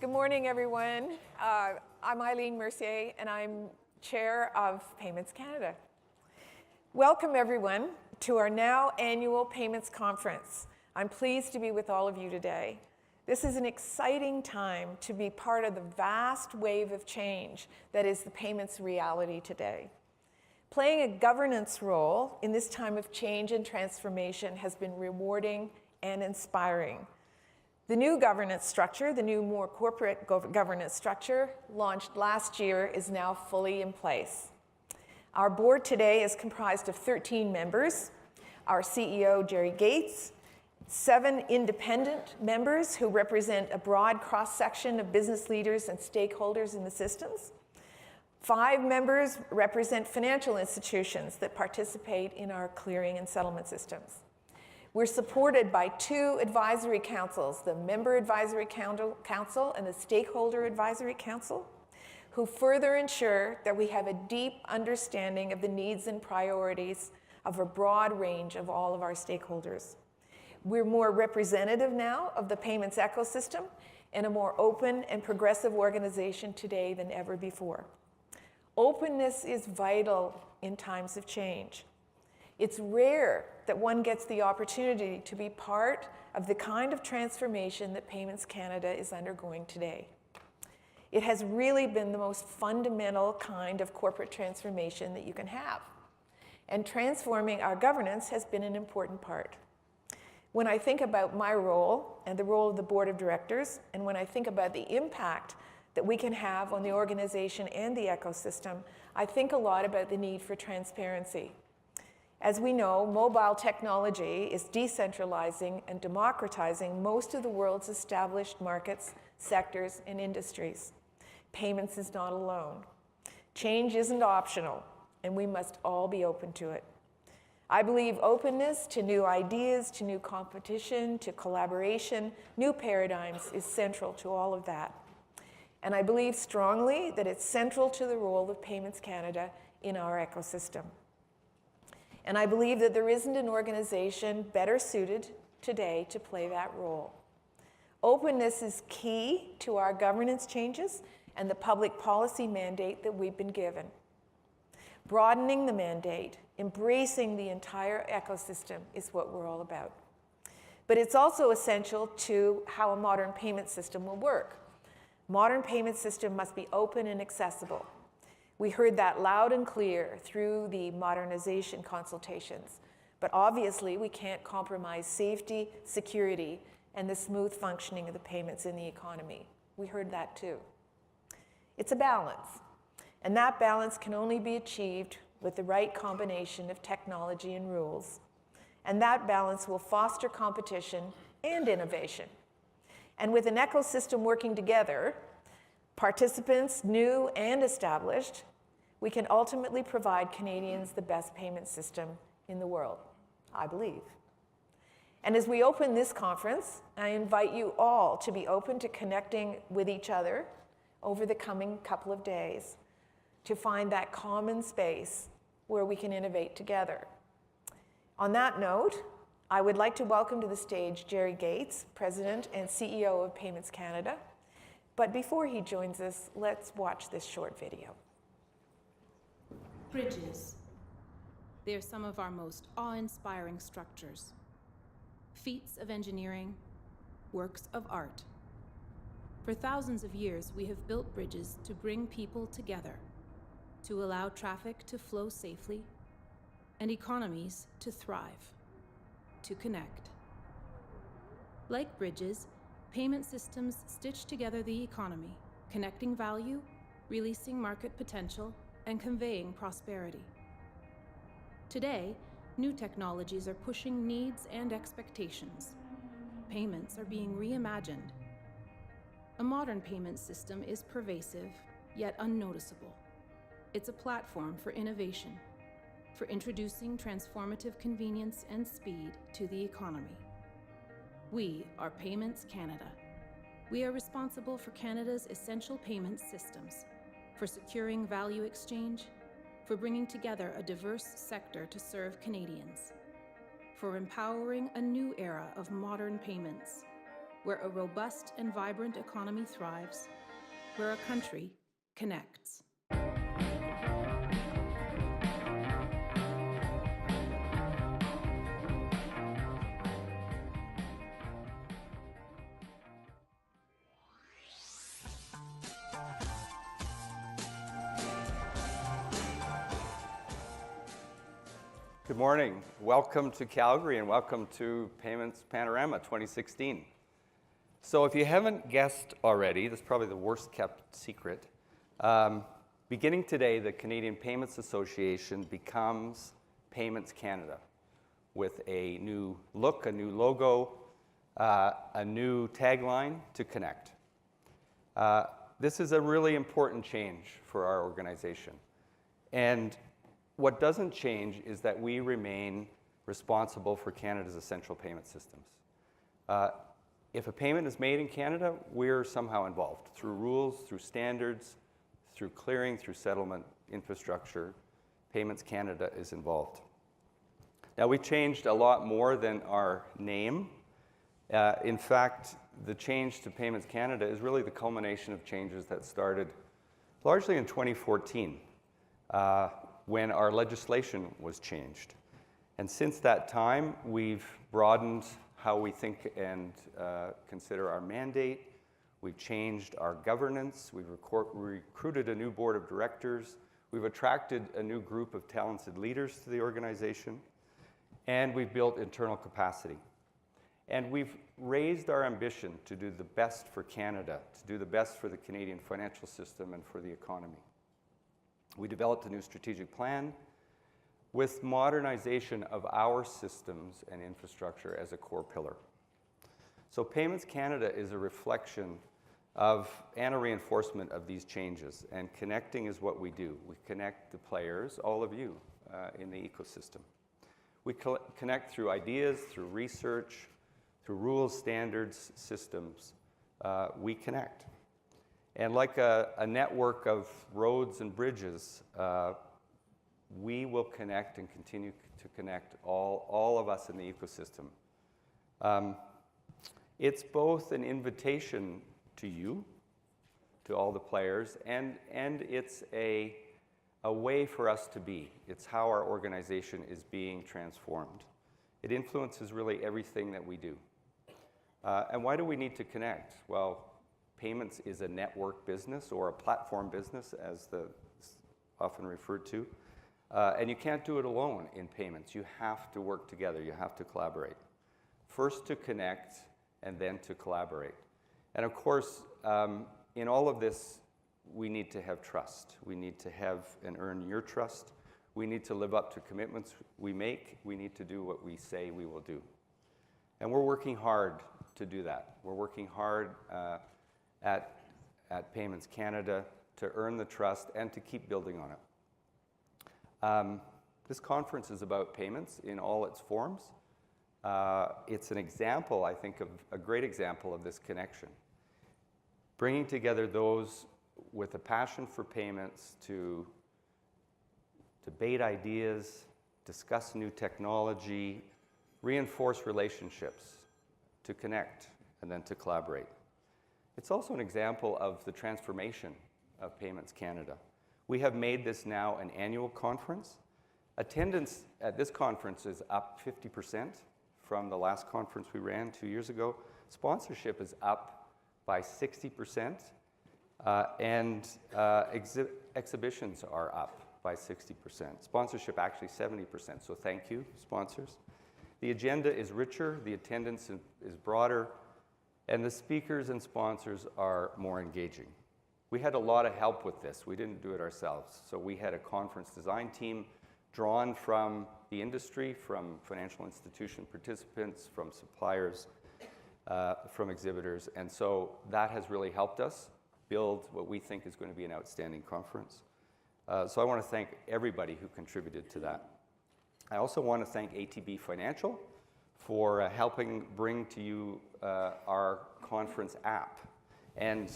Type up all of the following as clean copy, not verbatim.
Good morning, everyone. I'm Eileen Mercier, and I'm Chair of Payments Canada. Welcome, everyone, to our now annual Payments Conference. I'm pleased to be with all of you today. This is an exciting time to be part of the vast wave of change that is the payments reality today. Playing a governance role in this time of change and transformation has been rewarding and inspiring. The new governance structure, the new, more corporate governance structure, launched last year, is now fully in place. Our board today is comprised of 13 members, our CEO, Gerry Gaetz, 7 independent members who represent a broad cross-section of business leaders and stakeholders in the systems. 5 members represent financial institutions that participate in our clearing and settlement systems. We're supported by 2 advisory councils, the Member Advisory Council and the Stakeholder Advisory Council, who further ensure that we have a deep understanding of the needs and priorities of a broad range of all of our stakeholders. We're more representative now of the payments ecosystem and a more open and progressive organization today than ever before. Openness is vital in times of change. It's rare that one gets the opportunity to be part of the kind of transformation that Payments Canada is undergoing today. It has really been the most fundamental kind of corporate transformation that you can have. And transforming our governance has been an important part. When I think about my role and the role of the board of directors, and when I think about the impact that we can have on the organization and the ecosystem, I think a lot about the need for transparency. As we know, mobile technology is decentralizing and democratizing most of the world's established markets, sectors, and industries. Payments is not alone. Change isn't optional, and we must all be open to it. I believe openness to new ideas, to new competition, to collaboration, new paradigms is central to all of that. And I believe strongly that it's central to the role of Payments Canada in our ecosystem. And I believe that there isn't an organization better suited today to play that role. Openness is key to our governance changes and the public policy mandate that we've been given. Broadening the mandate, embracing the entire ecosystem is what we're all about. But it's also essential to how a modern payment system will work. Modern payment system must be open and accessible. We heard that loud and clear through the modernization consultations. But obviously, we can't compromise safety, security, and the smooth functioning of the payments in the economy. We heard that too. It's a balance. And that balance can only be achieved with the right combination of technology and rules. And that balance will foster competition and innovation. And with an ecosystem working together, participants, new and established, we can ultimately provide Canadians the best payment system in the world, I believe. And as we open this conference, I invite you all to be open to connecting with each other over the coming couple of days to find that common space where we can innovate together. On that note, I would like to welcome to the stage Gerry Gaetz, President and CEO of Payments Canada. But before he joins us, let's watch this short video. Bridges. They're some of our most awe-inspiring structures. Feats of engineering, works of art. For thousands of years, we have built bridges to bring people together, to allow traffic to flow safely, and economies to thrive, to connect. Like bridges, payment systems stitch together the economy, connecting value, releasing market potential, and conveying prosperity. Today, new technologies are pushing needs and expectations. Payments are being reimagined. A modern payment system is pervasive, yet unnoticeable. It's a platform for innovation, for introducing transformative convenience and speed to the economy. We are Payments Canada. We are responsible for Canada's essential payment systems, for securing value exchange, for for bringing together a diverse sector to serve Canadians, for empowering a new era of modern payments, where a robust and vibrant economy thrives, where a country connects. Good morning. Welcome to Calgary and welcome to Payments Panorama 2016. So if you haven't guessed already, this is probably the worst kept secret. Beginning today, the Canadian Payments Association becomes Payments Canada with a new look, a new logo, a new tagline to connect. This is a really important change for our organization. And what doesn't change is that we remain responsible for Canada's essential payment systems. If a payment is made in Canada, we're somehow involved through rules, through standards, through clearing, through settlement infrastructure. Payments Canada is involved. Now, we've changed a lot more than our name. In fact, the change to Payments Canada is really the culmination of changes that started largely in 2014. When our legislation was changed. And since that time, we've broadened how we think and consider our mandate. We've changed our governance. We've recruited a new board of directors. We've attracted a new group of talented leaders to the organization. And we've built internal capacity. And we've raised our ambition to do the best for Canada, to do the best for the Canadian financial system and for the economy. We developed a new strategic plan with modernization of our systems and infrastructure as a core pillar. So Payments Canada is a reflection of and a reinforcement of these changes, and connecting is what we do. We connect the players, all of you, in the ecosystem. We connect through ideas, through research, through rules, standards, systems. We connect. And like a network of roads and bridges, we will connect and continue to connect all of us in the ecosystem. It's both an invitation to you, to all the players, and it's a way for us to be. It's how our organization is being transformed. It influences really everything that we do. And why do we need to connect? Well, payments is a network business or a platform business, as the often referred to. And you can't do it alone in payments. You have to work together. You have to collaborate. First to connect and then to collaborate. And of course, in all of this, we need to have trust. We need to have and earn your trust. We need to live up to commitments we make. We need to do what we say we will do. And we're working hard to do that. We're working hard at Payments Canada to earn the trust and to keep building on it. This conference is about payments in all its forms. It's an example, I think, of a great example of this connection. Bringing together those with a passion for payments to debate ideas, discuss new technology, reinforce relationships, to connect, and then to collaborate. It's also an example of the transformation of Payments Canada. We have made this now an annual conference. Attendance at this conference is up 50% from the last conference we ran 2 years ago. Sponsorship is up by 60%, and exhibitions are up by 60%. Sponsorship actually 70%, so thank you, sponsors. The agenda is richer, the attendance is broader, and the speakers and sponsors are more engaging. We had a lot of help with this. We didn't do it ourselves. So we had a conference design team drawn from the industry, from financial institution participants, from suppliers, from exhibitors. And so that has really helped us build what we think is going to be an outstanding conference. So I want to thank everybody who contributed to that. I also want to thank ATB Financial for helping bring to you our conference app and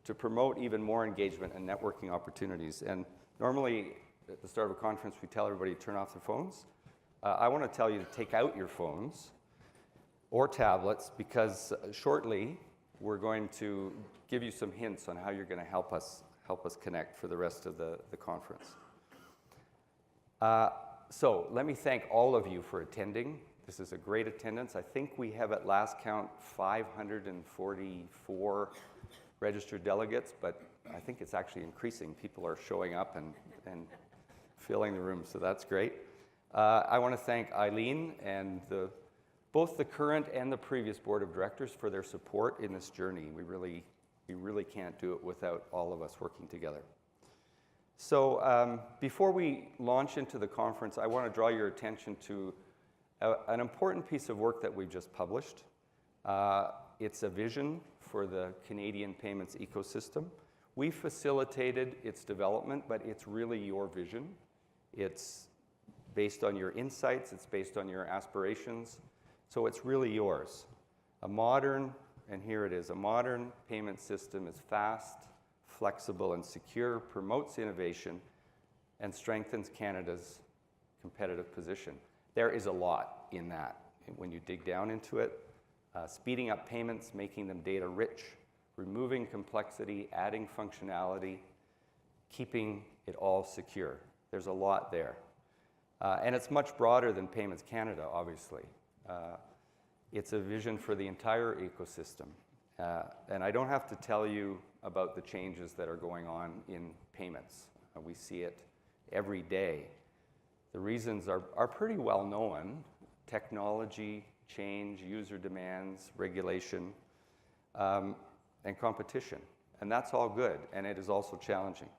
to promote even more engagement and networking opportunities. And normally at the start of a conference, we tell everybody to turn off their phones. I want to tell you to take out your phones or tablets, because shortly we're going to give you some hints on how you're going to help us connect for the rest of the conference. So let me thank all of you for attending. This is a great attendance. I think we have at last count 544 registered delegates, but I think it's actually increasing. People are showing up and filling the room, so that's great. I want to thank Eileen and both the current and the previous board of directors for their support in this journey. We really can't do it without all of us working together. So before we launch into the conference, I want to draw your attention to an important piece of work that we've just published. It's a vision for the Canadian payments ecosystem. We facilitated its development, but it's really your vision. It's based on your insights, it's based on your aspirations, so it's really yours. And here it is, a modern payment system is fast, flexible, and secure, promotes innovation, and strengthens Canada's competitive position. There is a lot in that when you dig down into it. Speeding up payments, making them data rich, removing complexity, adding functionality, keeping it all secure. There's a lot there. And it's much broader than Payments Canada, obviously. It's a vision for the entire ecosystem. And I don't have to tell you about the changes that are going on in payments. We see it every day. The reasons are pretty well known: technology, change, user demands, regulation, and competition. And that's all good, and it is also challenging.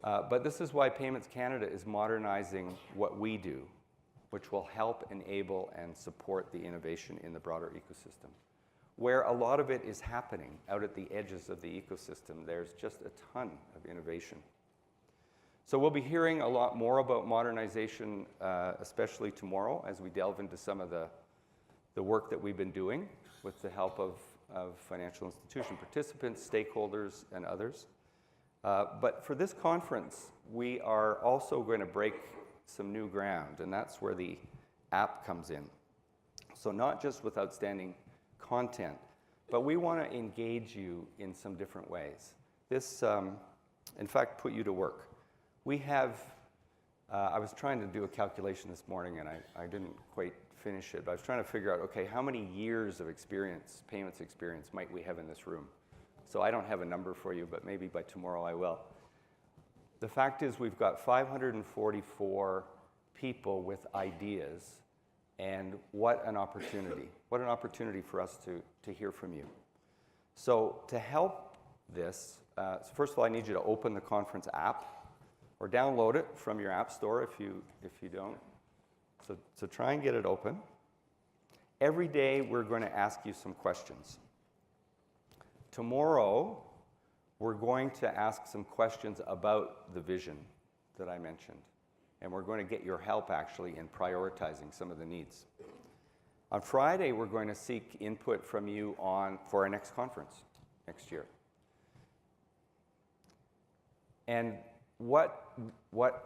But this is why Payments Canada is modernizing what we do, which will help enable and support the innovation in the broader ecosystem. Where a lot of it is happening out at the edges of the ecosystem, there's just a ton of innovation. So we'll be hearing a lot more about modernization, especially tomorrow, as we delve into some of the work that we've been doing with the help of financial institution participants, stakeholders, and others. But for this conference, we are also going to break some new ground, and that's where the app comes in. So not just with outstanding content, but we want to engage you in some different ways. This, in fact, put you to work. We have, I was trying to do a calculation this morning, and I didn't quite finish it, but I was trying to figure out, okay, how many years of experience, payments experience, might we have in this room? So I don't have a number for you, but maybe by tomorrow I will. The fact is we've got 544 people with ideas, and what an opportunity. What an opportunity for us to hear from you. So to help this, first of all, I need you to open the conference app or download it from your app store if you don't. So try and get it open. Every day we're going to ask you some questions. Tomorrow, we're going to ask some questions about the vision that I mentioned. And we're going to get your help, actually, in prioritizing some of the needs. On Friday, we're going to seek input from you for our next conference next year. And what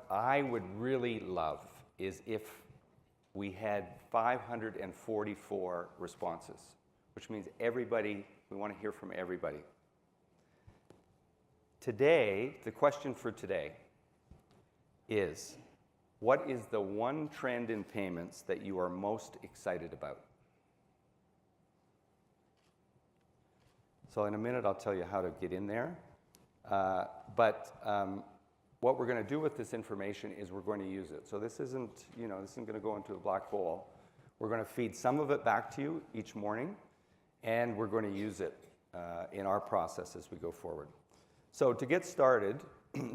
I would really love is if we had 544 responses, which means everybody. We want to hear from everybody. Today, the question for today is, what is the one trend in payments that you are most excited about? So in a minute, I'll tell you how to get in there. But what we're going to do with this information is we're going to use it. So this isn't going to go into a black hole. We're going to feed some of it back to you each morning, and we're going to use it in our process as we go forward. So to get started,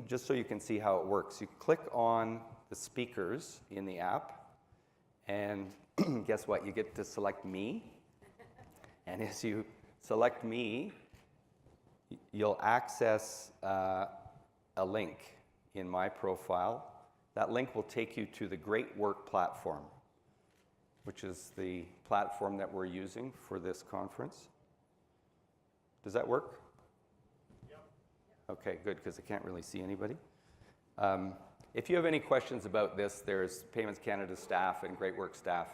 just so you can see how it works, you click on the speakers in the app, and guess what? You get to select me. And as you select me, you'll access a link in my profile. That link will take you to the Great Work platform, which is the platform that we're using for this conference. Does that work? Yep. Okay, good, because I can't really see anybody. If you have any questions about this, there's Payments Canada staff and Great Work staff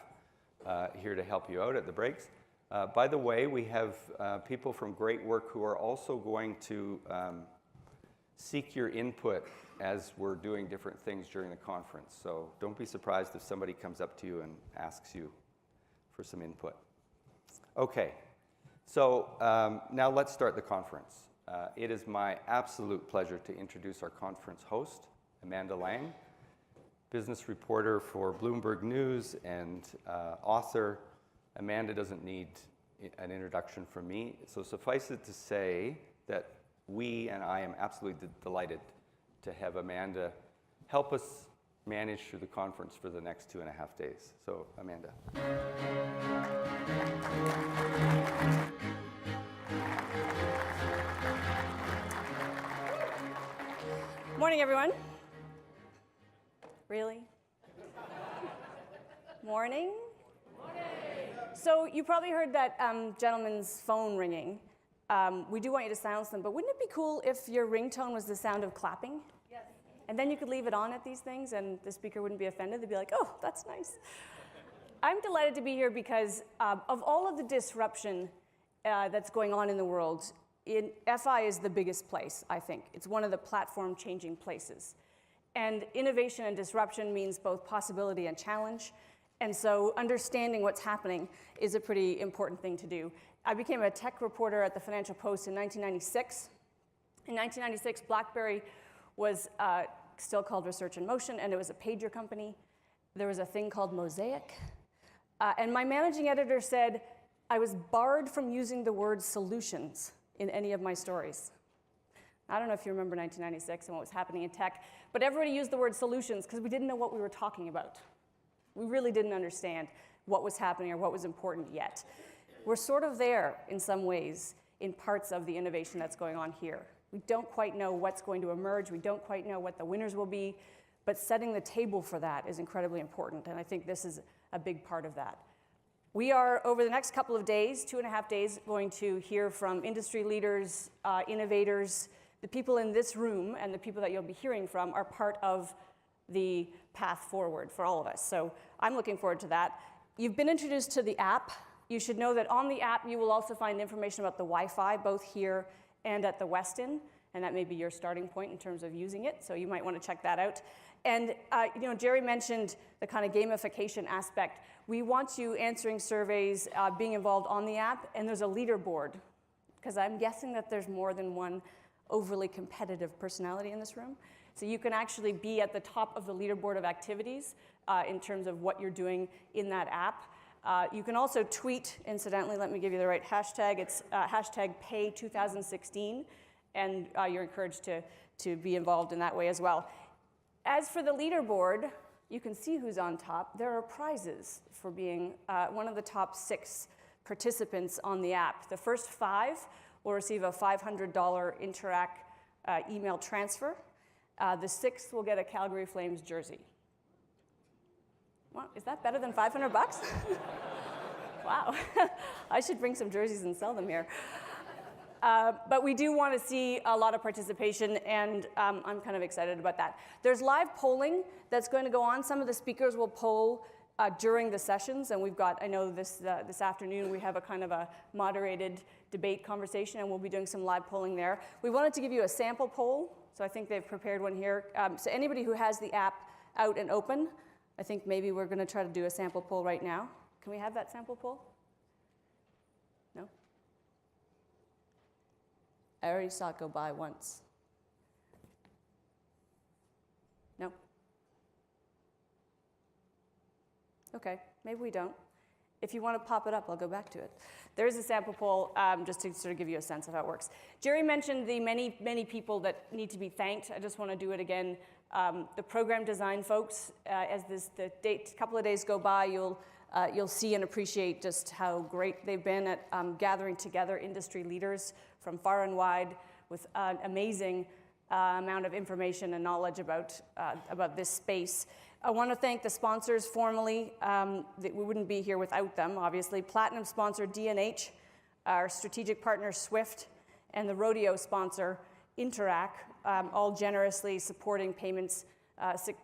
here to help you out at the breaks. By the way, we have people from Great Work who are also going to seek your input as we're doing different things during the conference. So don't be surprised if somebody comes up to you and asks you for some input. Okay, so now let's start the conference. It is my absolute pleasure to introduce our conference host, Amanda Lang, business reporter for Bloomberg News and author. Amanda doesn't need an introduction from me, so suffice it to say that we and I am absolutely delighted to have Amanda help us manage through the conference for the next 2.5 days. So, Amanda. Morning, everyone. Really? Morning? So you probably heard that gentleman's phone ringing. We do want you to silence them, but wouldn't it be cool if your ringtone was the sound of clapping? Yes. And then you could leave it on at these things and the speaker wouldn't be offended. They'd be like, oh, that's nice. I'm delighted to be here because of all of the disruption that's going on in the world, FI is the biggest place, I think. It's one of the platform-changing places. And innovation and disruption means both possibility and challenge. And so understanding what's happening is a pretty important thing to do. I became a tech reporter at the Financial Post in 1996. In 1996, BlackBerry was still called Research in Motion, and it was a pager company. There was a thing called Mosaic. And my managing editor said I was barred from using the word solutions in any of my stories. I don't know if you remember 1996 and what was happening in tech, but everybody used the word solutions because we didn't know what we were talking about. We really didn't understand what was happening or what was important yet. We're sort of there in some ways in parts of the innovation that's going on here. We don't quite know what's going to emerge. We don't quite know what the winners will be, but setting the table for that is incredibly important, and I think this is a big part of that. We are, over the next couple of days, 2.5 days, going to hear from industry leaders, innovators. The people in this room and the people that you'll be hearing from are part of the path forward for all of us. So I'm looking forward to that. You've been introduced to the app. You should know that on the app, you will also find information about the Wi-Fi, both here and at the Westin, and that may be your starting point in terms of using it, so you might want to check that out. And Gerry mentioned the kind of gamification aspect. We want you answering surveys, being involved on the app, and there's a leaderboard, because I'm guessing that there's more than one overly competitive personality in this room. So you can actually be at the top of the leaderboard of activities in terms of what you're doing in that app. You can also tweet, incidentally, let me give you the right hashtag. It's hashtag Pay2016, and you're encouraged to be involved in that way as well. As for the leaderboard, you can see who's on top. There are prizes for being one of the top 6 participants on the app. The first 5 will receive a $500 Interac email transfer. The 6th will get a Calgary Flames jersey. Well, is that better than $500 bucks? Wow, I should bring some jerseys and sell them here. But we do want to see a lot of participation, and I'm kind of excited about that. There's live polling that's going to go on. Some of the speakers will poll during the sessions, and we've got, I know this afternoon we have a kind of a moderated debate conversation, and we'll be doing some live polling there. We wanted to give you a sample poll, so I think they've prepared one here. So anybody who has the app out and open, I think maybe we're going to try to do a sample poll right now. Can we have that sample poll? No? I already saw it go by once. No? Okay, maybe we don't. If you want to pop it up, I'll go back to it. There is a sample poll, just to sort of give you a sense of how it works. Gerry mentioned the many, many people that need to be thanked. I just want to do it again. The program design folks, as the couple of days go by, you'll see and appreciate just how great they've been at gathering together industry leaders from far and wide with an amazing amount of information and knowledge about this space. I want to thank the sponsors formally. We wouldn't be here without them, obviously. Platinum sponsor D&H, our strategic partner Swift, and the rodeo sponsor Interac, all generously supporting payments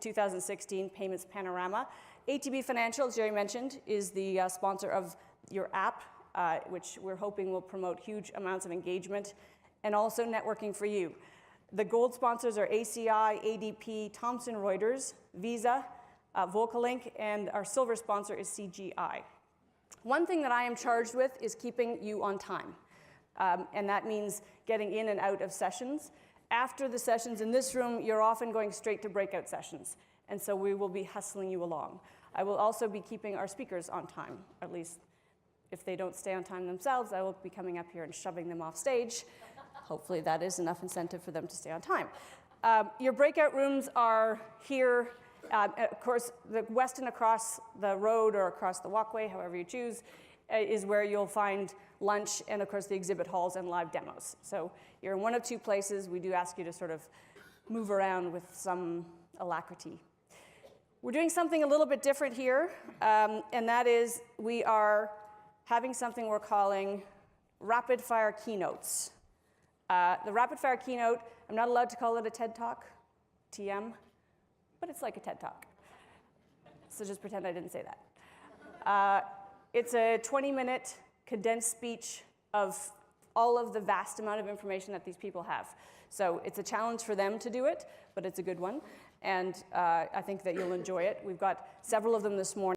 2016 Payments Panorama. ATB Financial, as Gerry mentioned, is the sponsor of your app, which we're hoping will promote huge amounts of engagement and also networking for you. The gold sponsors are ACI, ADP, Thomson Reuters, Visa, Vocalink, and our silver sponsor is CGI. One thing that I am charged with is keeping you on time. And that means getting in and out of sessions. After the sessions in this room, you're often going straight to breakout sessions. And so we will be hustling you along. I will also be keeping our speakers on time. At least if they don't stay on time themselves, I will be coming up here and shoving them off stage. Hopefully that is enough incentive for them to stay on time. Your breakout rooms are here. Of course, the west and across the road or across the walkway, however you choose, is where you'll find lunch and, of course, the exhibit halls and live demos. So you're in one of two places. We do ask you to sort of move around with some alacrity. We're doing something a little bit different here, and that is we are having something we're calling rapid fire keynotes. The rapid fire keynote, I'm not allowed to call it a TED Talk, TM, but it's like a TED Talk. So just pretend I didn't say that. It's a 20-minute condensed speech of all of the vast amount of information that these people have. So it's a challenge for them to do it, but it's a good one. And I think that you'll enjoy it. We've got several of them this morning.